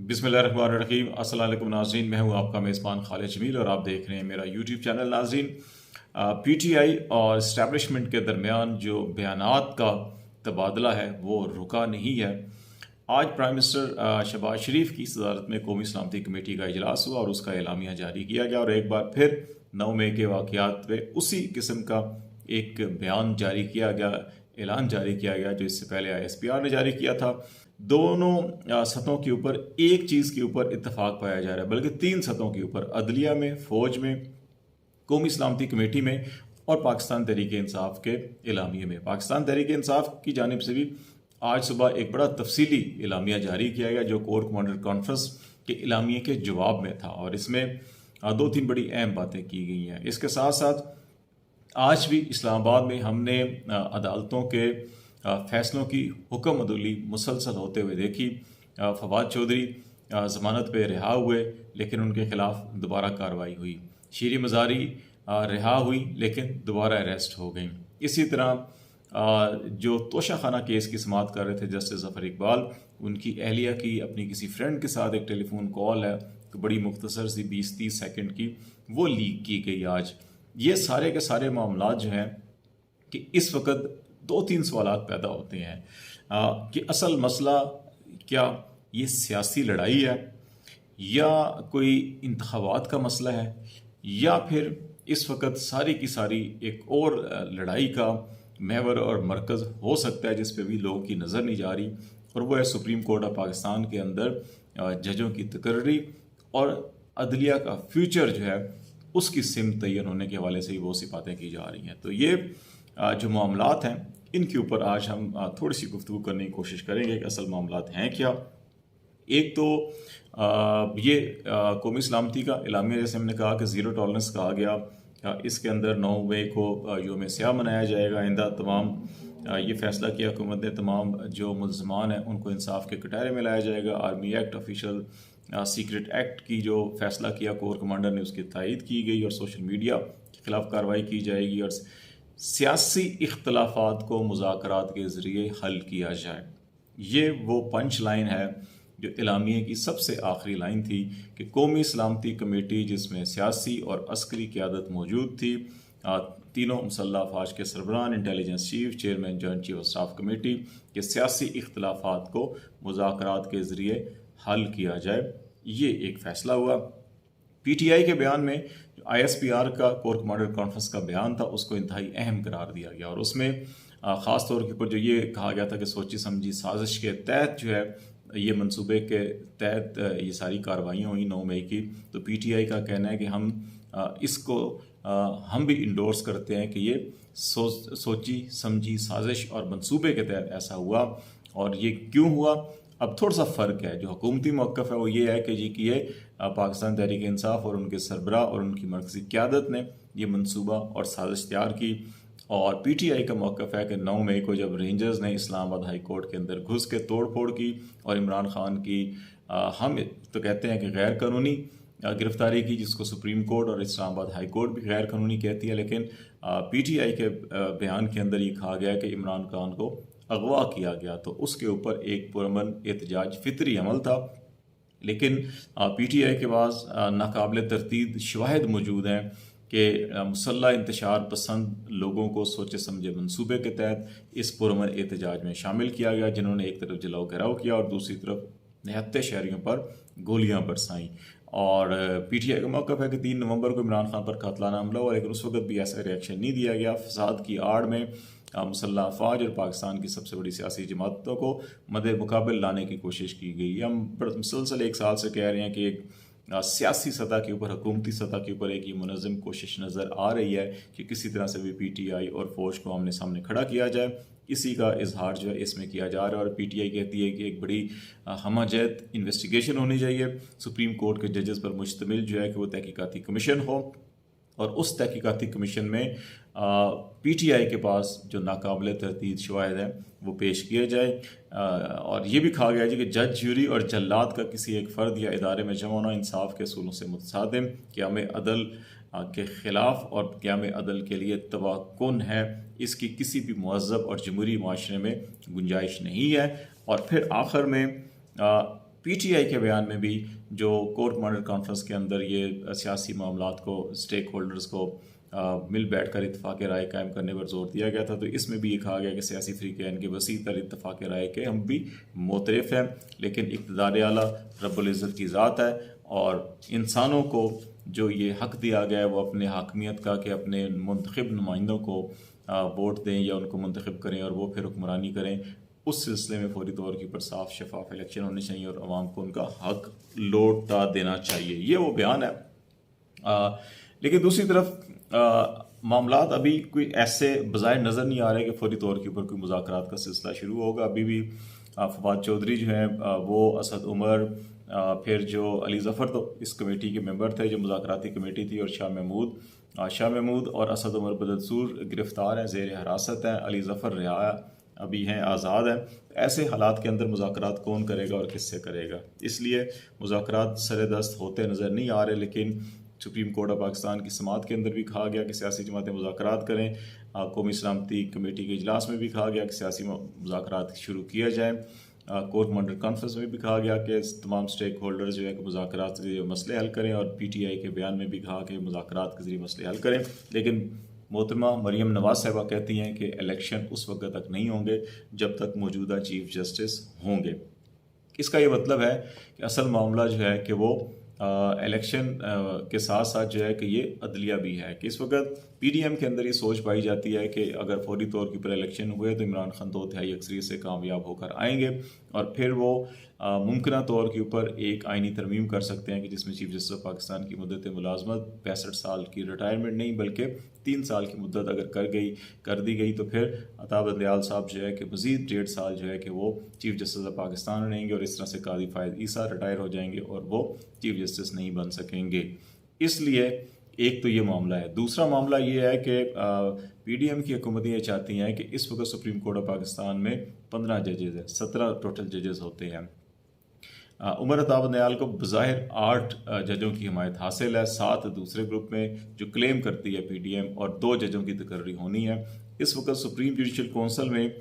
बिस्मिल्लाहिर्रहमानिर्रहीम। अस्सलाम वालेकुम नाज़रीन, मैं हूं आपका मेज़बान खालिद जमील और आप देख रहे हैं मेरा यूट्यूब चैनल। नाज़रीन, पीटीआई और इस्टेब्लिशमेंट के दरमियान जो बयानात का तबादला है वो रुका नहीं है। आज प्राइम मिनिस्टर शहबाज शरीफ की सदारत में कौमी सलामती कमेटी का इजलास हुआ और उसका एलामिया जारी किया गया और एक बार फिर 9 मई के वाक़यात पे उसी किस्म का एक बयान जारी किया गया, ऐलान जारी किया गया जो इससे पहले ISPR ने जारी किया था। दोनों सतहों के ऊपर एक चीज़ के ऊपर इत्तेफाक पाया जा रहा है, बल्कि 3 सतहों के ऊपर, अदलिया में, फ़ौज में, कौमी सलामती कमेटी में और पाकिस्तान तहरीक इंसाफ के एलामिया में। पाकिस्तान तहरीक इंसाफ की जानिब से भी आज सुबह एक बड़ा तफसीली एलामिया जारी किया गया जो कोर कमांडर कॉन्फ्रेंस के एलामिया के जवाब में था और इसमें 2-3 बड़ी अहम बातें की गई हैं। इसके साथ साथ आज भी इस्लामाबाद में हमने अदालतों के फैसलों की हुक्म अदुली मुसलसल होते हुए देखी। फवाद चौधरी ज़मानत पे रिहा हुए लेकिन उनके खिलाफ दोबारा कार्रवाई हुई। शीरी मज़ारी रिहा हुई लेकिन दोबारा अरेस्ट हो गई। इसी तरह जो तोशा खाना केस की समाअत कर रहे थे जस्टिस ज़फ़र इकबाल, उनकी अहलिया की अपनी किसी फ्रेंड के साथ एक टेलीफोन कॉल है तो बड़ी मुख्तसर सी 20-30 सेकंड की, वो लीक की गई आज। ये सारे के सारे मामला जो हैं कि इस वक्त 2-3 सवाल पैदा होते हैं कि असल मसला क्या ये सियासी लड़ाई है या कोई इंतखाबात का मसला है या फिर इस वक्त सारी की सारी एक और लड़ाई का महवर और मरकज़ हो सकता है जिस पे भी लोगों की नज़र नहीं जा रही, और वो है सुप्रीम कोर्ट ऑफ पाकिस्तान के अंदर जजों की तकर्री और अदलिया का फ्यूचर जो है उसकी सिमत तयन होने के हवाले से ही बहुत सी बातें की जा रही हैं। तो ये जो मामलात हैं इनके ऊपर आज हम थोड़ी सी गुफ्तगू करने की कोशिश करेंगे कि असल मामलात हैं क्या। एक तो ये कौमी सलामती का एलामिया, जैसे हमने कहा कि ज़ीरो टॉलरेंस कहा गया, इसके अंदर 9 मई को योम स्याह मनाया जाएगा। आइंदा तमाम ये फैसला किया हुकूमत ने, तमाम जो मुल्ज़मान हैं उनको इंसाफ के कटहरे में लाया जाएगा। Army act, official secret act की जो फैसला किया कोर कमांडर ने उसकी तायद की गई और सोशल मीडिया के खिलाफ कार्रवाई की जाएगी और सियासी इख्तलाफात को मुज़ाकरात के ज़रिए हल किया जाए। ये वो पंच लाइन है जो एलामिया की सबसे आखिरी लाइन थी कि कौमी सलामती कमेटी जिसमें सियासी और अस्करी क़यादत मौजूद थी, तीनों मुसल्लह अफवाज के सरबराह, intelligence chief, chairman joint chief of staff committee के सियासी इख्तलाफात को मुज़ाकरात के ज़रिए हल किया जाए। ये एक फ़ैसला हुआ। PTI के बयान में जो ISPR का कोर कमांडर कॉन्फ्रेंस का बयान था उसको इंतहाई अहम करार दिया गया और उसमें ख़ास तौर के ऊपर जो ये कहा गया था कि सोची समझी साजिश के तहत जो है ये मंसूबे के तहत ये सारी कार्रवाइयाँ हुई 9 मई की। तो PTI का कहना है कि हम इसको हम भी इंडोर्स करते हैं कि ये सोची समझी साजिश और मंसूबे के तहत ऐसा हुआ। और ये क्यों हुआ, अब थोड़ा सा फ़र्क है। जो हुकूमती मौक़िफ़ है वो ये है कि जी कि ये पाकिस्तान तहरीक इंसाफ और उनके सरबराह और उनकी मरकज़ी क़यादत ने ये मंसूबा और साजिश तैयार की। और PTI का मौक़िफ़ है कि 9 मई को जब रेंजर्स ने इस्लामाबाद हाई कोर्ट के अंदर घुस के तोड़ फोड़ की और इमरान खान की हम तो कहते हैं कि गैर कानूनी गिरफ्तारी की, जिसको सुप्रीम कोर्ट और इस्लामाबाद हाई कोर्ट भी गैर कानूनी कहती है, लेकिन PTI के बयान के अंदर ये कहा गया कि इमरान खान को अगवा किया गया, तो उसके ऊपर एक पुरअमन एहतजाज फितरी अमल था। लेकिन PTI के पास नाकाबिल तरतीब शवाहिद मौजूद हैं कि मुसल्लह इंतशार पसंद लोगों को सोचे समझे मंसूबे के तहत इस पुरअमन एहतजाज में शामिल किया गया, जिन्होंने एक तरफ जलाओ घेराव किया और दूसरी तरफ निहत्ते शहरियों पर गोलियां बरसाईं। और PTI का मौक़िफ़ है कि 3 नवंबर को इमरान खान पर कातलाना हमला हुआ लेकिन उस वक्त भी ऐसा रिएक्शन नहीं दिया गया। फसाद की आड़ में मुसल्लह अफवाज और पाकिस्तान की सबसे बड़ी सियासी जमातों को मद्दे मुकाबिल लाने की कोशिश की गई। हम मुसलसल 1 साल से कह रहे हैं कि एक सियासी सतह के ऊपर, हुकूमती सतह के ऊपर एक ये मुनज़्ज़म कोशिश नज़र आ रही है कि किसी तरह से भी PTI और फ़ौज को आमने सामने खड़ा किया जाए। इसी का इजहार जो है इसमें किया जा रहा है और PTI कहती है कि एक बड़ी हमजहत इन्वेस्टिगेशन होनी चाहिए, सुप्रीम कोर्ट के जजेस पर मुश्तमिल जो है कि वो तहकीकाती कमीशन हो और उस तहकीकाती कमीशन में PTI के पास जो नाकाबिल तरतीब शवाहिद हैं वो पेश किए जाए। और ये भी कहा गया है कि जज, ज्यूरी और जल्लाद का किसी एक फ़र्द या इदारे में जमा होना इंसाफ के असूलों से मुतसादिम, क़याम अदल के ख़िलाफ़ और क़याम अदल के लिए तबाकुन है, इसकी किसी भी महज़ब और जमहूरी माशरे में गुंजाइश नहीं है। और फिर आखिर में पीटीआई के बयान में भी जो कोर कमांडर कॉन्फ्रेंस के अंदर ये सियासी मामलात को स्टेक होल्डर्स को मिल बैठ कर इतफाक़ राय कायम करने पर जोर दिया गया था, तो इसमें भी ये कहा गया कि सियासी फ़रीक़ैन के वसी तर इतफाक़ राय के हम भी मोतरफ़ हैं, लेकिन इक़्तिदार आला रब्बुल इज़्ज़त की ज़ात है और इंसानों को जो ये हक़ दिया गया है वो अपने हाकमियत का कि अपने मुंतखब नुमाइंदों को वोट दें या उनको मुंतखब करें और वो फिर हुक्मरानी करें। उस सिलसिले में फौरी तौर के ऊपर साफ शफाफ इलेक्शन होने चाहिए और आवाम को उनका हक लौटा देना चाहिए, ये वो बयान है। लेकिन दूसरी तरफ मामलात अभी कोई ऐसे बज़ाहिर नज़र नहीं आ रहे कि फौरी तौर के ऊपर कोई मुज़ाकरात का सिलसिला शुरू होगा। अभी भी फवाद चौधरी जो हैं वो असद उमर फिर जो अली ज़फ़र तो इस कमेटी के मेंबर थे जो मुज़ाकराती कमेटी थी, और शाह महमूद और असद उमर बदसूर गिरफ़्तार हैं, ज़ेर हिरासत हैं, अली ज़फ़र रिहा अभी हैं, आज़ाद हैं। ऐसे हालात के अंदर मुज़ाकरात कौन करेगा और किससे करेगा, इसलिए मुज़ाकरात सरेदस्त होते नज़र नहीं आ रहे। लेकिन सुप्रीम कोर्ट ऑफ पाकिस्तान की समाअत के अंदर भी कहा गया कि सियासी जमातें मुज़ाकरात करें। कौमी सलामती कमेटी के इजलास में भी कहा गया कि सियासी मुज़ाकरात शुरू किया जाए। कोर कमांडर कॉन्फ्रेंस में भी कहा गया कि तमाम स्टेक होल्डर्स जो है कि मुज़ाकरात के ज़रिए मसले हल करें, और पीटीआई के बयान में भी कहा कि मुज़ाकरात के ज़रिए मसले हल करें। लेकिन मोहतरमा मरियम नवाज साहिबा कहती हैं कि इलेक्शन उस वक्त तक नहीं होंगे जब तक मौजूदा चीफ जस्टिस होंगे। इसका ये मतलब है कि असल मामला जो है कि वो इलेक्शन के साथ साथ जो है कि ये अदलिया भी है कि इस वक्त पीडीएम के अंदर ये सोच पाई जाती है कि अगर फौरी तौर के ऊपर इलेक्शन हुए तो इमरान खान 2/3 अक्सरियत से कामयाब होकर आएंगे और फिर वो मुमकिन तौर के ऊपर एक आइनी तरमीम कर सकते हैं कि जिसमें चीफ जस्टिस ऑफ पाकिस्तान की मुद्दत मुलाजमत 65 साल की रिटायरमेंट नहीं बल्कि 3 साल की मुद्दत अगर कर दी गई तो फिर अता बंदयाल साहब जो है कि मज़ीद 1.5 साल जो है कि वो चीफ जस्टिस ऑफ पाकिस्तान रहेंगे, और इस तरह से काजी फायद ईसा रिटायर हो जाएंगे और वो चीफ जस्टिस नहीं बन सकेंगे। इसलिए एक तो ये मामला है। दूसरा मामला ये है कि पीडीएम की हुकूमत ये चाहती हैं कि इस वक्त सुप्रीम कोर्ट ऑफ पाकिस्तान में 15 जजेज़ हैं, 17 टोटल जजेस होते हैं। उमर अता बंदयाल को बज़ाहिर 8 जजों की हिमायत हासिल है, 7 दूसरे ग्रुप में जो क्लेम करती है पीडीएम, और 2 जजों की तकर्री होनी है। इस वक्त सुप्रीम जुडिशल कौंसिल में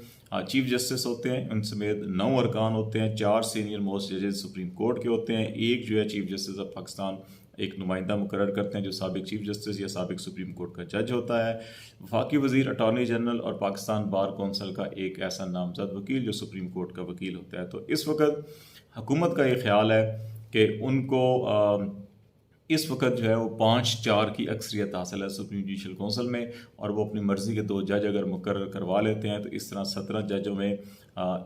चीफ जस्टिस होते हैं, उन समेत 9 अरकान होते हैं, 4 सीनियर मोस्ट जजेस सुप्रीम कोर्ट के होते हैं, एक जो है चीफ जस्टिस ऑफ पाकिस्तान एक नुमाइंदा मुकर्रर करते हैं जो साबिक चीफ जस्टिस या साबिक सुप्रीम कोर्ट का जज होता है। वफाकी वज़ीर, अटॉर्नी जनरल और पाकिस्तान बार कौंसिल का एक ऐसा नामजद वकील जो सुप्रीम कोर्ट का वकील होता है। तो इस वक्त हुकूमत का ये ख्याल है कि उनको इस वक्त जो है वो 5-4 की अक्सरियत हासिल है सुप्रीम जुडिशल कौंसिल में, और वो अपनी मर्ज़ी के 2 जज अगर मुकर्रर करवा लेते हैं तो इस तरह 17 जजों में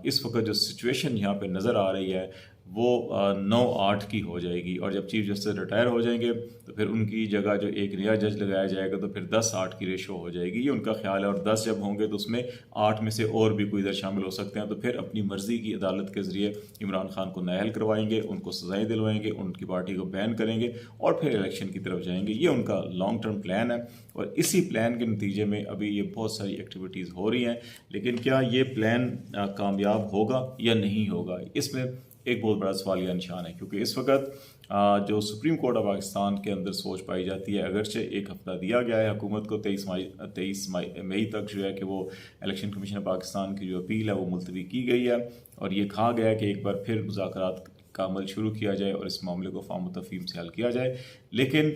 इस वक्त जो सिचुएशन यहाँ पे नज़र आ रही है वो 9-8 की हो जाएगी, और जब चीफ जस्टिस रिटायर हो जाएंगे तो फिर उनकी जगह जो एक नया जज लगाया जाएगा तो फिर 10-8 की रेशो हो जाएगी, ये उनका ख्याल है। और 10 जब होंगे तो उसमें 8 में से और भी कोई इधर शामिल हो सकते हैं, तो फिर अपनी मर्ज़ी की अदालत के ज़रिए इमरान खान को नाअहल करवाएंगे, उनको सज़ाएँ दिलवाएंगे, उनकी पार्टी को बैन करेंगे और फिर इलेक्शन की तरफ जाएंगे। ये उनका लॉन्ग टर्म प्लान है, और इसी प्लान के नतीजे में अभी ये बहुत सारी एक्टिविटीज़ हो रही हैं। लेकिन क्या ये प्लान कामयाब होगा या नहीं होगा, इसमें एक बहुत बड़ा सवालिया निशान है, क्योंकि इस वक्त जो सुप्रीम कोर्ट ऑफ पाकिस्तान के अंदर सोच पाई जाती है, अगरचे एक हफ़्ता दिया गया है हुकूमत को 23 मई तक जो है कि वो इलेक्शन कमीशन ऑफ पाकिस्तान की जो अपील है वो मुलतवी की गई है, और ये कहा गया है कि एक बार फिर मुज़ाकरात का अमल शुरू किया जाए और इस मामले को फाहम तफहीम से हल किया जाए। लेकिन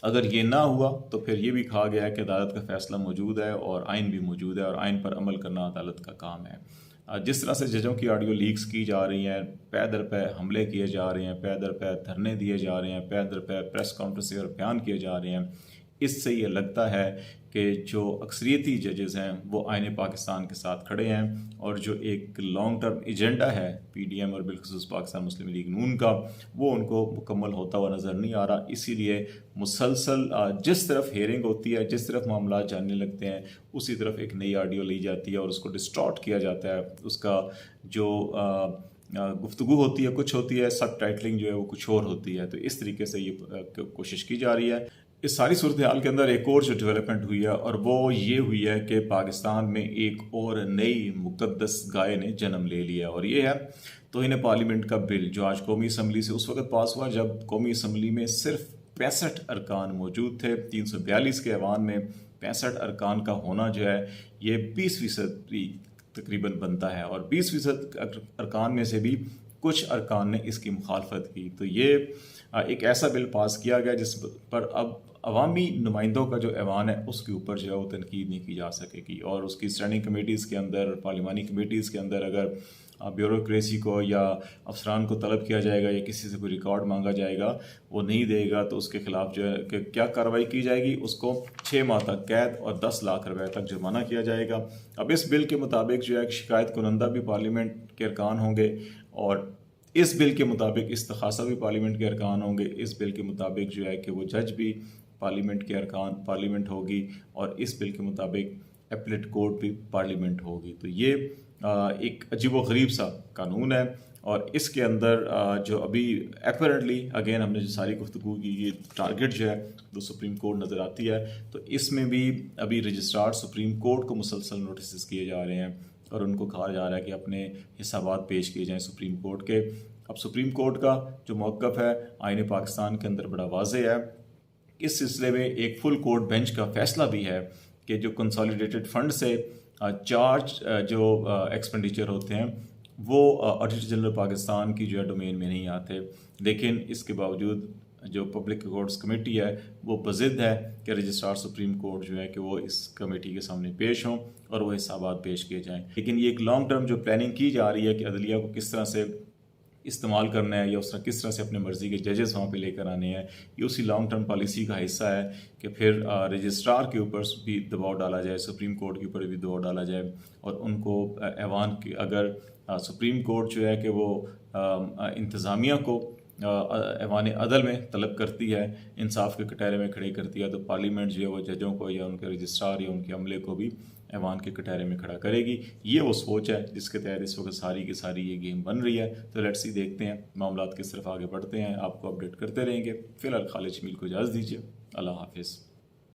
अगर ये ना हुआ तो फिर ये भी कहा गया है कि अदालत का फ़ैसला मौजूद है और आइन भी मौजूद है, और आइन पर अमल करना अदालत का काम है। जिस तरह से जजों की ऑडियो लीक्स की जा रही हैं, पै दर पै हमले किए जा रहे हैं, पै दर पै धरने दिए जा रहे हैं, पै दर पै प्रेस कॉन्फ्रेंस और बयान किए जा रहे हैं, इससे ये लगता है कि जो अक्सरियती जजेस हैं वो आइन पाकिस्तान के साथ खड़े हैं, और जो एक लॉन्ग टर्म एजेंडा है पीडीएम और बिलखुसूस पाकिस्तान मुस्लिम लीग नून का वो उनको मुकम्मल होता हुआ नज़र नहीं आ रहा। इसीलिए मुसलसल जिस तरफ हेयरिंग होती है, जिस तरफ मामला जानने लगते हैं, उसी तरफ एक नई ऑडियो ली जाती है और उसको डिस्टॉर्ट किया जाता है। उसका जो गुफ्तगू होती है कुछ होती है, सब टाइटलिंग जो है वो कुछ और होती है। तो इस तरीके से ये कोशिश की जा रही है। इस सारी सूरत हाल के अंदर एक और जो डेवलपमेंट हुई है, और वो ये हुई है कि पाकिस्तान में एक और नई मुकद्दस गाय ने जन्म ले लिया, और ये है तौहीन पार्लियामेंट का बिल, जो आज कौमी असम्बली से उस वक्त पास हुआ जब कौमी असम्बली में सिर्फ 65 अरकान मौजूद थे। 342 के ऐवान में 65 अरकान का होना जो है ये 20% तकरीबन बनता है, और 20% अरकान में से भी कुछ अरकान ने इसकी मुखालफत की। तो ये एक ऐसा बिल पास किया गया जिस पर अब अवामी नुमाइंदों का जो ऐवान है उसके ऊपर जो है वो तनकीद नहीं की जा सकेगी, और उसकी स्टैंडिंग कमेटीज़ के अंदर, पार्लिमानी कमेटीज़ के अंदर अगर ब्यूरोक्रेसी को या अफसरान को तलब किया जाएगा या किसी से कोई रिकॉर्ड मांगा जाएगा, वो नहीं देगा तो उसके खिलाफ जो है कि क्या कार्रवाई की जाएगी, उसको 6 माह तक कैद और 10 लाख रुपए तक जुर्माना किया जाएगा। अब इस बिल के मुताबिक जो है शिकायत कुनंदा भी पार्लियामेंट के अरकान होंगे, और इस बिल के मुताबिक इस्तखासा भी पार्लियामेंट के अरकान होंगे। इस बिल के मुताबिक जो है कि वो जज भी पार्लियामेंट के अरकान, पार्लियामेंट होगी, और इस बिल के मुताबिक एपलेट कोर्ट भी पार्लियामेंट होगी। तो ये एक अजीबो-गरीब सा कानून है, और इसके अंदर जो अभी अपरेंटली अगेन हमने जो सारी गुफ्तगू की, ये टारगेट जो है वो सुप्रीम कोर्ट नज़र आती है। तो इसमें भी अभी रजिस्ट्रार सुप्रीम कोर्ट को मुसलसल नोटिस किए जा रहे हैं, और उनको कहा जा रहा है कि अपने हिसाबात पेश किए जाएँ सुप्रीम कोर्ट के। अब सुप्रीम कोर्ट का जो मौक़िफ़ है आईन पाकिस्तान के अंदर बड़ा वाज़ेह है। इस सिलसिले में एक फुल कोर्ट बेंच का फैसला भी है कि जो कंसोलिडेटेड फंड से चार्ज जो एक्सपेंडिचर होते हैं वो ऑडिटर जनरल पाकिस्तान की जो है डोमेन में नहीं आते, लेकिन इसके बावजूद जो पब्लिक अकाउंट्स कमेटी है वो बज़िद है कि रजिस्ट्रार सुप्रीम कोर्ट जो है कि वो इस कमेटी के सामने पेश हों और वो हिसाबात पेश किए जाएं। लेकिन ये एक लॉन्ग टर्म जो प्लानिंग की जा रही है कि अदलिया को किस तरह से इस्तेमाल करना है या उस तरह किस तरह से अपने मर्ज़ी के जजेस वहाँ पे लेकर आने हैं, ये उसी लॉन्ग टर्म पॉलिसी का हिस्सा है कि फिर रजिस्ट्रार के ऊपर भी दबाव डाला जाए, सुप्रीम कोर्ट के ऊपर भी दबाव डाला जाए, और उनको ऐवान की अगर सुप्रीम कोर्ट जो है कि वो इंतज़ामिया को ऐवान अदल में तलब करती है, इंसाफ के कटहरे में खड़े करती है, तो पार्लियामेंट जो है वो जजों को या उनके रजिस्ट्रार या उनके अमले को भी ऐवान के कटहरे में खड़ा करेगी। ये वो सोच है जिसके तहत इस वक्त सारी की सारी ये गेम बन रही है। तो लेट्स सी, देखते हैं मामलात किस तरफ आगे बढ़ते हैं, आपको अपडेट करते रहेंगे। फ़िलहाल खालिद जमील को इजाज़त दीजिए। अल्लाह हाफिज़।